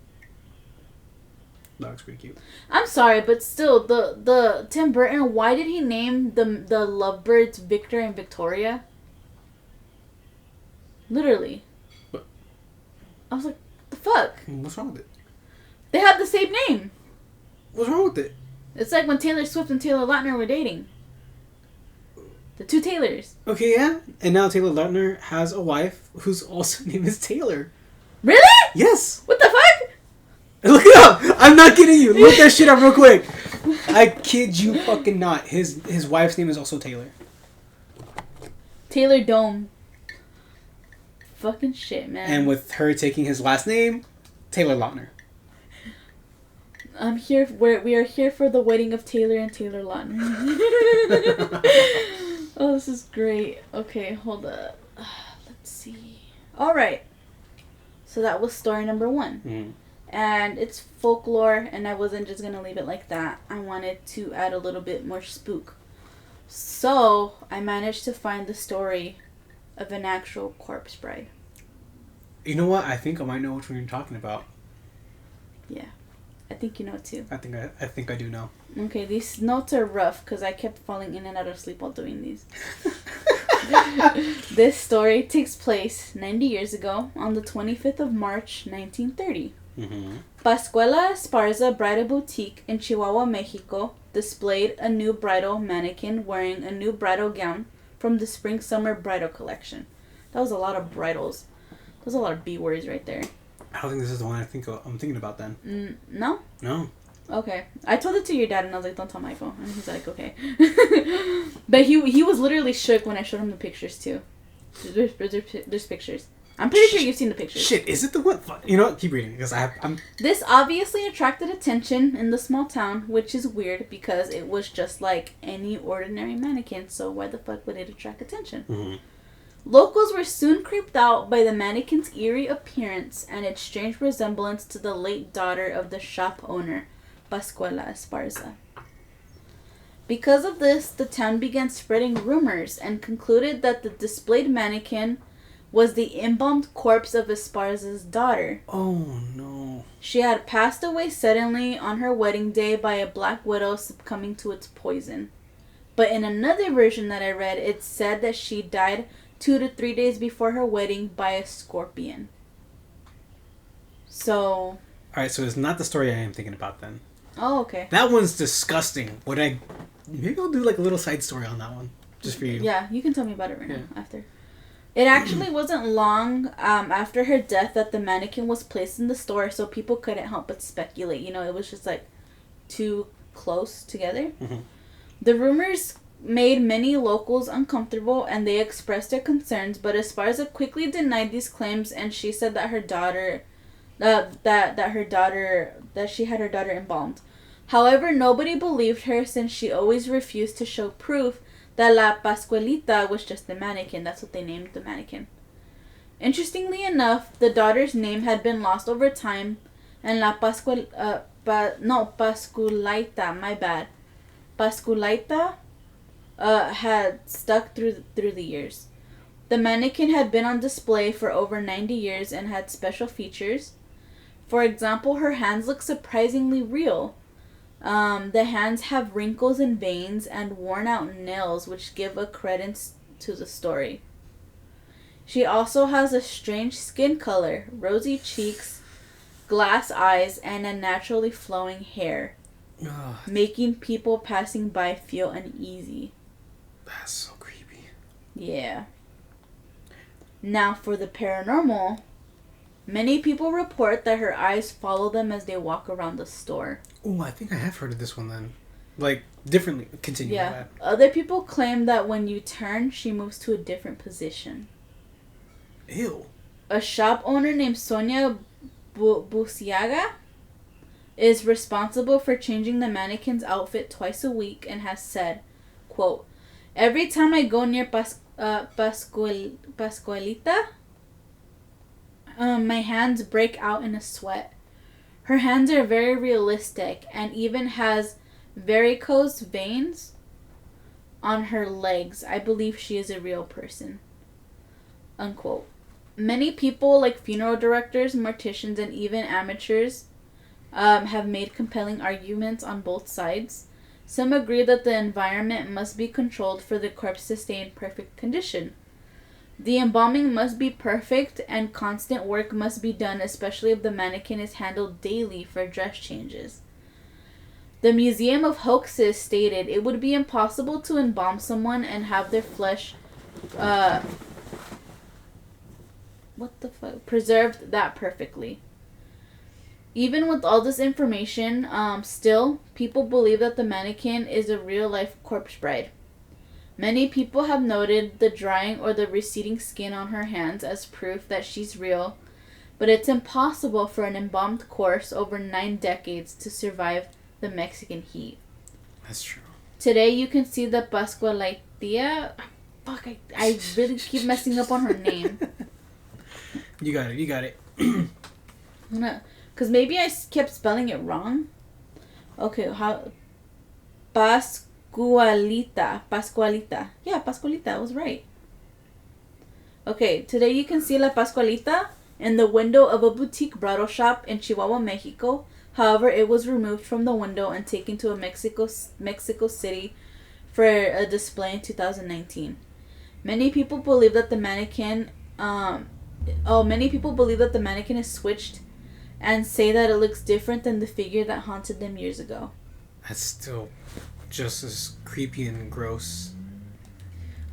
Dog's pretty cute. I'm sorry, but still, the Tim Burton, why did he name the lovebirds Victor and Victoria? Literally. What? I was like, the fuck? What's wrong with it? They have the same name. What's wrong with it? It's like when Taylor Swift and Taylor Lautner were dating. The two Taylors. Okay, yeah. And now Taylor Lautner has a wife whose also name is Taylor. Really? Yes. What the fuck? Look it up. I'm not kidding you. Look that shit up real quick. I kid you fucking not. His wife's name is also Taylor. Taylor Dome. Fucking shit, man. And with her taking his last name, Taylor Lautner. I'm here. We are here for the wedding of Taylor and Taylor Lautner. Oh, this is great. Okay, hold up. Let's see. All right. So that was story number 1. Mm. And it's folklore, and I wasn't just gonna leave it like that. I wanted to add a little bit more spook. So I managed to find the story of an actual corpse bride. You know what? I think I might know which one you're talking about. Yeah. I think you know too. I think I do know. Okay, these notes are rough because I kept falling in and out of sleep while doing these. This story takes place 90 years ago on the 25th of March, 1930. Mm-hmm. Pascuala Esparza Bridal Boutique in Chihuahua, Mexico displayed a new bridal mannequin wearing a new bridal gown from the spring-summer bridal collection. That was a lot of bridals. That was a lot of B words right there. I don't think this is the one I'm thinking about then. No? No. Okay. I told it to your dad and I was like, don't tell Michael. And he's like, okay. But he was literally shook when I showed him the pictures too. There's pictures. I'm pretty sure you've seen the pictures. Shit, is it the one? You know what? Keep reading because I'm... This obviously attracted attention in the small town, which is weird because it was just like any ordinary mannequin, so why the fuck would it attract attention? Mm-hmm. Locals were soon creeped out by the mannequin's eerie appearance and its strange resemblance to the late daughter of the shop owner, Pascuala Esparza. Because of this, the town began spreading rumors and concluded that the displayed mannequin was the embalmed corpse of Esparza's daughter. Oh, no. She had passed away suddenly on her wedding day by a black widow succumbing to its poison. But in another version that I read, it said that she died 2 to 3 days before her wedding by a scorpion. So... Alright, so it's not the story I am thinking about then. Oh, okay. That one's disgusting. Maybe I'll do like a little side story on that one. Just for you. Yeah, you can tell me about it right now, after. It actually wasn't long after her death that the mannequin was placed in the store, so people couldn't help but speculate. You know, it was just like too close together. Mm-hmm. The rumors made many locals uncomfortable, and they expressed their concerns, but Esparza quickly denied these claims, and she said that her daughter, that she had her daughter embalmed. However, nobody believed her since she always refused to show proof that La Pascualita was just a mannequin. That's what they named the mannequin. Interestingly enough, the daughter's name had been lost over time, and Pascualita, my bad. Pascualita had stuck through the years. The mannequin had been on display for over 90 years and had special features. For example, her hands look surprisingly real. The hands have wrinkles and veins and worn out nails, which give a credence to the story. She also has a strange skin color, rosy cheeks, glass eyes, and unnaturally flowing hair, making people passing by feel uneasy. That's so creepy. Yeah. Now for the paranormal. Many people report that her eyes follow them as they walk around the store. Oh, I think I have heard of this one then. Like, differently. Continue. Yeah. Other people claim that when you turn, she moves to a different position. Ew. A shop owner named Sonia Busiaga is responsible for changing the mannequin's outfit twice a week and has said, quote, "Every time I go near Pascualita, my hands break out in a sweat. Her hands are very realistic and even has varicose veins on her legs. I believe she is a real person." Unquote. Many people, like funeral directors, morticians, and even amateurs, have made compelling arguments on both sides. Some agree that the environment must be controlled for the corpse to stay in perfect condition. The embalming must be perfect and constant work must be done, especially if the mannequin is handled daily for dress changes. The Museum of Hoaxes stated it would be impossible to embalm someone and have their flesh preserved that perfectly. Even with all this information, still, people believe that the mannequin is a real-life corpse bride. Many people have noted the drying or the receding skin on her hands as proof that she's real, but it's impossible for an embalmed corpse over 9 decades to survive the Mexican heat. That's true. Today you can see the Pascualita. Fuck, I really keep messing up on her name. You got it. Because maybe I kept spelling it wrong. Okay, how... Pascualita. Yeah, Pascualita, I was right. Okay, today you can see La Pascualita in the window of a boutique bridal shop in Chihuahua, Mexico. However, it was removed from the window and taken to a Mexico City for a display in 2019. Many people believe that the mannequin is switched and say that it looks different than the figure that haunted them years ago. That's still just as creepy and gross.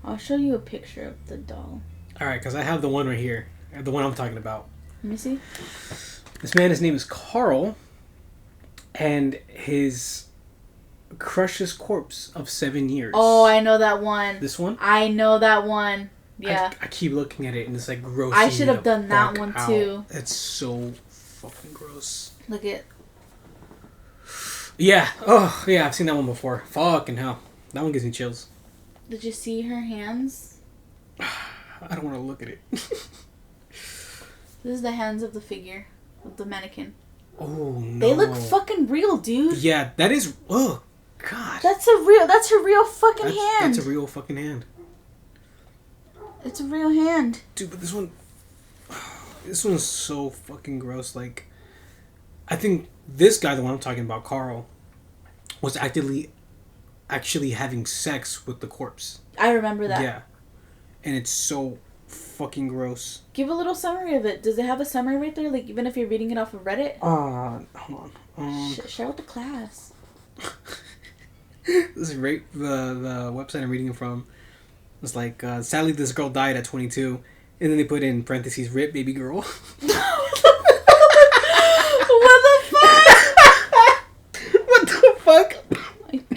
I'll show you a picture of the doll. Alright, because I have the one right here. The one I'm talking about. Let me see. This man, his name is Carl, and his crushes corpse of 7 years. Oh, I know that one. This one? I know that one. Yeah. I keep looking at it and it's like gross. I should have done that one too. It's so fucking gross. Look at. Yeah. Oh, yeah. I've seen that one before. Fucking hell. That one gives me chills. Did you see her hands? I don't want to look at it. This is the hands of the figure, of the mannequin. Oh no. They look fucking real, dude. Yeah, that is. Oh god. That's her real fucking hand. That's a real fucking hand. It's a real hand. Dude, but this one's so fucking gross. Like, I think this guy, the one I'm talking about, Carl, was actually having sex with the corpse. I remember that. Yeah. And it's so fucking gross. Give a little summary of it. Does it have a summary right there? Like, even if you're reading it off of Reddit? Hold on. Share with the class. This is right the website I'm reading it from. It's like, sadly, this girl died at 22, And then they put in parentheses, "Rip baby girl." What the fuck? What the fuck?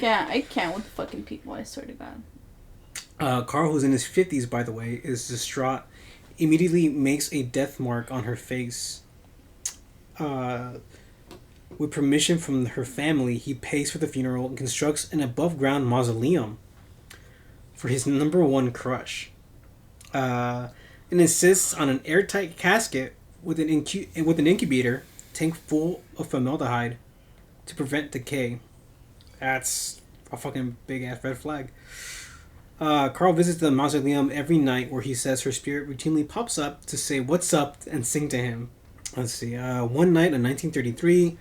I can't with fucking people, I swear to God. Carl, who's in his 50s, by the way, is distraught. Immediately makes a death mark on her face. With permission from her family, he pays for the funeral and constructs an above-ground mausoleum for his number one crush. And insists on an airtight casket with an incubator tank full of formaldehyde to prevent decay. That's a fucking big-ass red flag. Carl visits the mausoleum every night, where he says her spirit routinely pops up to say what's up and sing to him. Let's see. One night in 1933,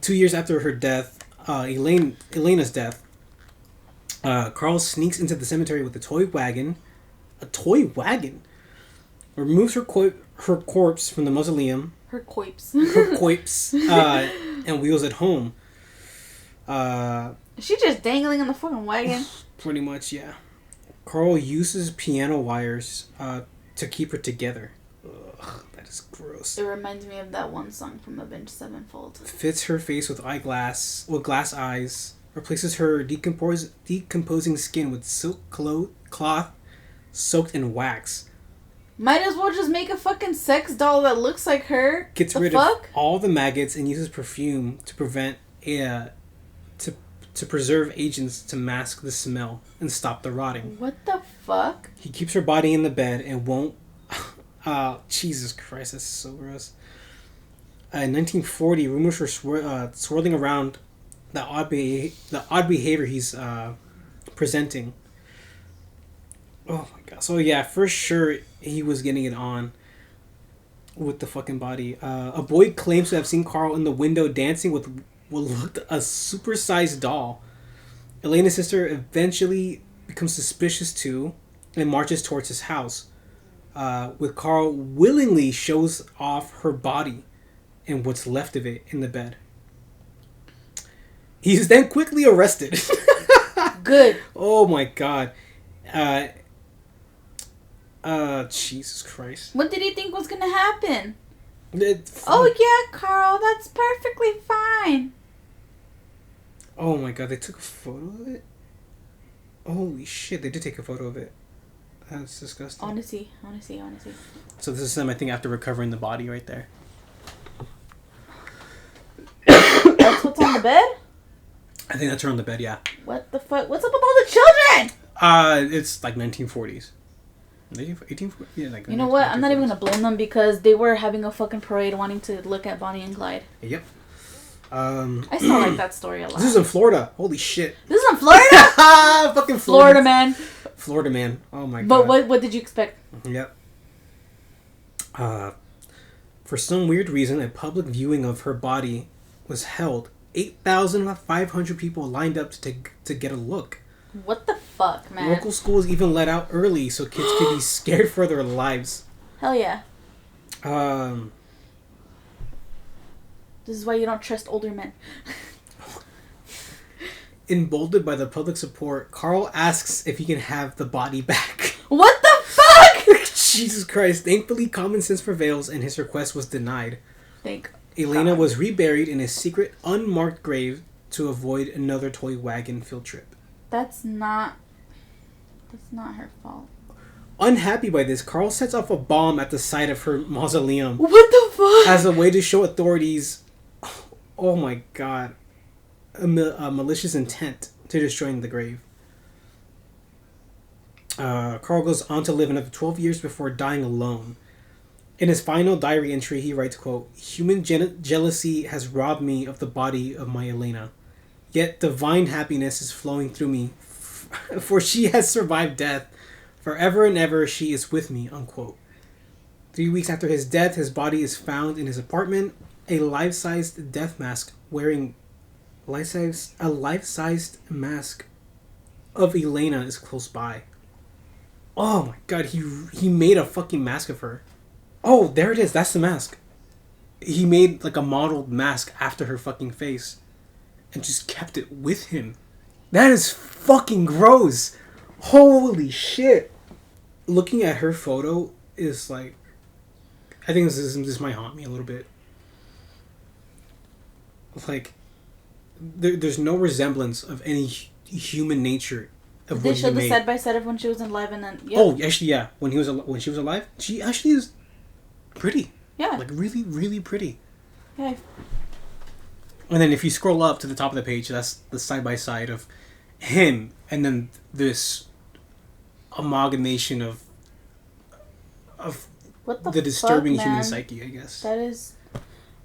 2 years after her death, Elena's death, Carl sneaks into the cemetery with a toy wagon. A toy wagon? Removes her corpse from the mausoleum. Her corpse. And wheels it home. Is she just dangling in the fucking wagon? Pretty much, yeah. Carl uses piano wires to keep her together. Ugh, that is gross. It reminds me of that one song from Avenged Sevenfold. Fits her face with glass eyes. Replaces her decomposing skin with silk cloth soaked in wax. Might as well just make a fucking sex doll that looks like her. Gets rid of all the maggots and uses perfume to prevent to preserve agents to mask the smell and stop the rotting. What the fuck? He keeps her body in the bed and won't... Jesus Christ, that's so gross. In 1940, rumors were swirling around the odd behavior he's presenting. Oh my god. So yeah, for sure he was getting it on with the fucking body. A boy claims to have seen Carl in the window dancing with what looked a supersized doll. Elena's sister eventually becomes suspicious too and marches towards his house. With Carl willingly shows off her body and what's left of it in the bed. He's then quickly arrested. Good. Oh my god. Jesus Christ. What did he think was gonna happen? Oh yeah, Carl, that's perfectly fine. Oh my god, they took a photo of it? Holy shit, they did take a photo of it. That's disgusting. Honestly. So this is them, I think, after recovering the body right there. That's what's on the bed? I think that's her on the bed, yeah. What the fuck? What's up with all the children? It's like 1940s. 1840? Yeah, like you know what? I'm not even gonna blame them because they were having a fucking parade wanting to look at Bonnie and Clyde. Yep. I still like that story a lot. This is in Florida. Holy shit. This is in Florida? Fucking Florida man. Florida man. Oh my god. But what did you expect? Yep. For some weird reason, a public viewing of her body was held. 8,500 people lined up to get a look. What the fuck, man? Local schools even let out early so kids could be scared for their lives. Hell yeah. This is why you don't trust older men. Emboldened by the public support, Carl asks if he can have the body back. What the fuck? Jesus Christ. Thankfully, common sense prevails and his request was denied. Thank Elena God. was reburied in a secret, unmarked grave to avoid another toy wagon field trip. That's not her fault. Unhappy by this, Carl sets off a bomb at the site of her mausoleum. What the fuck? As a way to show authorities, oh my god, a malicious intent to destroying the grave. Carl goes on to live another 12 years before dying alone. In his final diary entry, he writes, quote, "Human jealousy has robbed me of the body of my Elena. Yet divine happiness is flowing through me, for she has survived death. Forever and ever she is with me," unquote. 3 weeks after his death, his body is found in his apartment. A life-sized death mask wearing a life-sized mask of Elena is close by. Oh my god, he made a fucking mask of her. Oh, there it is. That's the mask. He made like a modeled mask after her fucking face and just kept it with him. That is fucking gross. Holy shit. Looking at her photo, is like, I think this might haunt me a little bit. Like, there's no resemblance of any human nature of They what showed he the made. side by side of when she was alive, and then Oh, actually, yeah. When she was alive, she actually is pretty. Yeah. Like really, really pretty. Yeah. And then if you scroll up to the top of the page, that's the side by side of him, and then this amalgamation of What the disturbing fuck, human man? psyche, I guess. That is...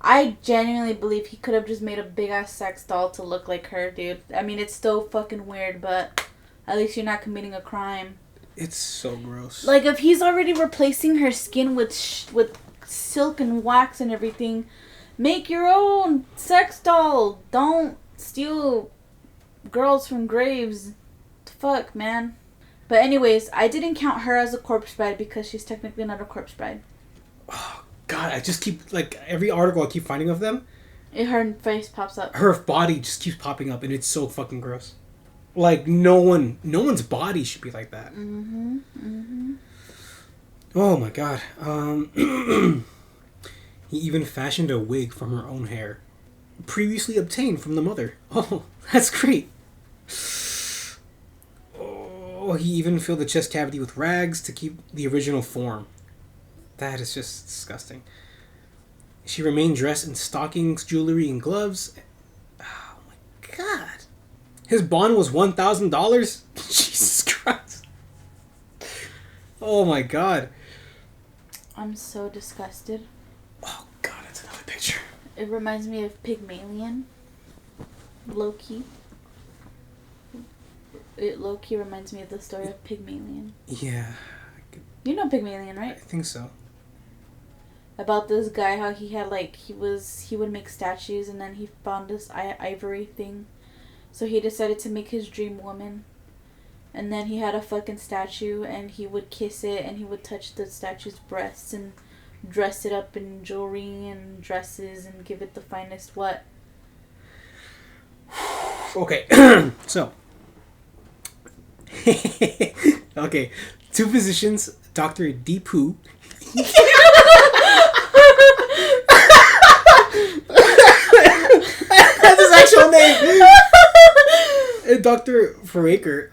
I genuinely believe he could have just made a big-ass sex doll to look like her, dude. I mean, it's still fucking weird, but at least you're not committing a crime. It's so gross. Like, if he's already replacing her skin with silk and wax and everything, make your own sex doll. Don't steal girls from graves. Fuck, man. But anyways, I didn't count her as a corpse bride because she's technically not a corpse bride. Oh, God, I just keep, like, every article I keep finding of them, Her face pops up. her body just keeps popping up, and it's so fucking gross. Like, no one's body should be like that. Mm-hmm. Mm-hmm. Oh, my God. He even fashioned a wig from her own hair, previously obtained from the mother. Oh, that's great. Oh, he even filled the chest cavity with rags to keep the original form. That is just disgusting. She remained dressed in stockings, jewelry, and gloves. Oh my God. His bond was $1,000? Jesus Christ. Oh my God. I'm so disgusted. Oh God, that's another picture. It reminds me of Pygmalion. Low-key. It low-key reminds me of the story of Pygmalion. Yeah. You know Pygmalion, I right? think so. About this guy, how he had like, he would make statues and then he found this ivory thing. So he decided to make his dream woman. And then he had a fucking statue and he would kiss it and he would touch the statue's breasts and dress it up in jewelry and dresses and give it the finest what? Okay, so. Okay, two physicians, Dr. Deepu. That's his actual name. Dr. Faraker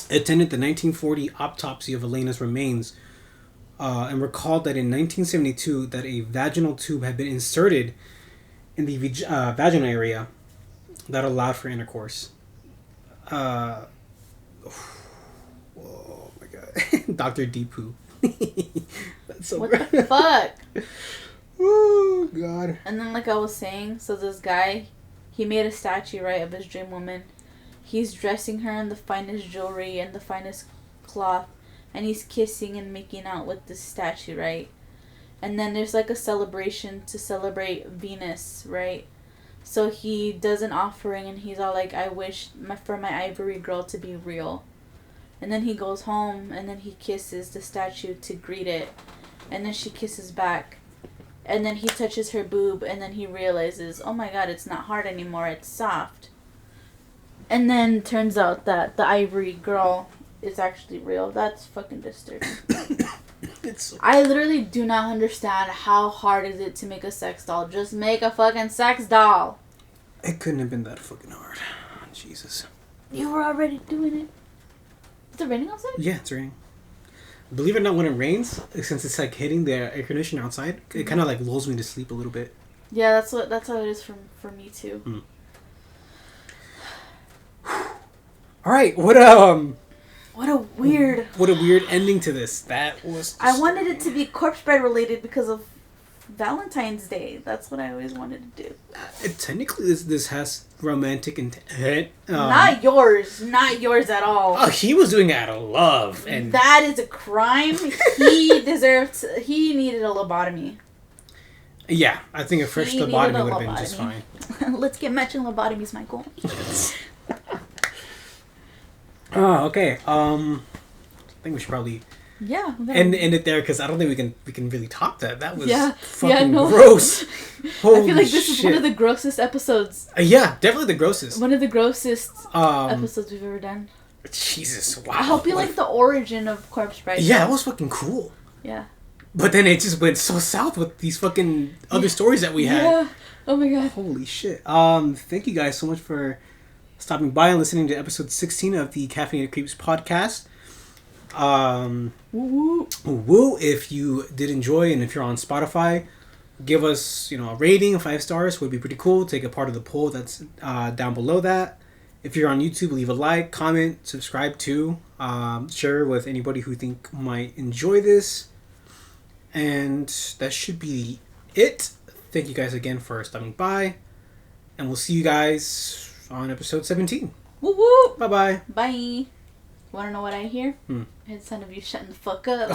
attended the 1940 autopsy of Elena's remains and recalled that in 1972 that a vaginal tube had been inserted in the vaginal area that allowed for intercourse. Oh my God. Dr. Deepu. That's so What gross. the fuck? Oh God. And then like I was saying, so this guy, he made a statue, right, of his dream woman. He's dressing her in the finest jewelry and the finest cloth. And he's kissing and making out with this statue, right? And then there's like a celebration to celebrate Venus, right? So he does an offering and he's all like, I wish for my ivory girl to be real. And then he goes home and then he kisses the statue to greet it. And then she kisses back. And then he touches her boob and then he realizes, oh my God, it's not hard anymore, it's soft. And then turns out that the ivory girl is actually real. That's fucking disturbing. I literally do not understand how hard is it to make a sex doll. Just make a fucking sex doll. It couldn't have been that fucking hard. Jesus. You were already doing it. Is it raining outside? Yeah, it's raining. Believe it or not, when it rains, since it's like hitting the air conditioner outside, it kind of like lulls me to sleep a little bit. Yeah, that's how it is for me too. Mm. All right, what a weird ending to this. That was. I wanted it to be corpse bride related because of Valentine's Day. That's what I always wanted to do. Technically, this has romantic intent. Not yours at all. Oh, he was doing it out of love, and that is a crime. He needed a lobotomy. Yeah, I think a fresh lobotomy would have been just fine. Let's get matching lobotomies, Michael. Oh, okay. I think we should probably end it there because I don't think we can really top that. That was fucking gross. Holy I feel like this is one of the grossest episodes. Yeah, definitely the grossest. One of the grossest episodes we've ever done. Jesus, wow. I hope you like the origin of Corpse Bride. Yeah, that was fucking cool. Yeah. But then it just went so south with these fucking other stories that we had. Yeah. Oh my god. Holy shit. Thank you guys so much for stopping by and listening to episode 16 of the Caffeinated Creeps podcast. Woo. If you did enjoy, and if you're on Spotify, give us, a rating of 5 stars would be pretty cool. Take a part of the poll that's down below that. If you're on YouTube, leave a like, comment, subscribe too. Share with anybody who think might enjoy this. And that should be it. Thank you guys again for stopping by. And we'll see you guys on episode 17. Woo woo. Bye-bye. Bye. Want to know what I hear? It's the sound of you shutting the fuck up.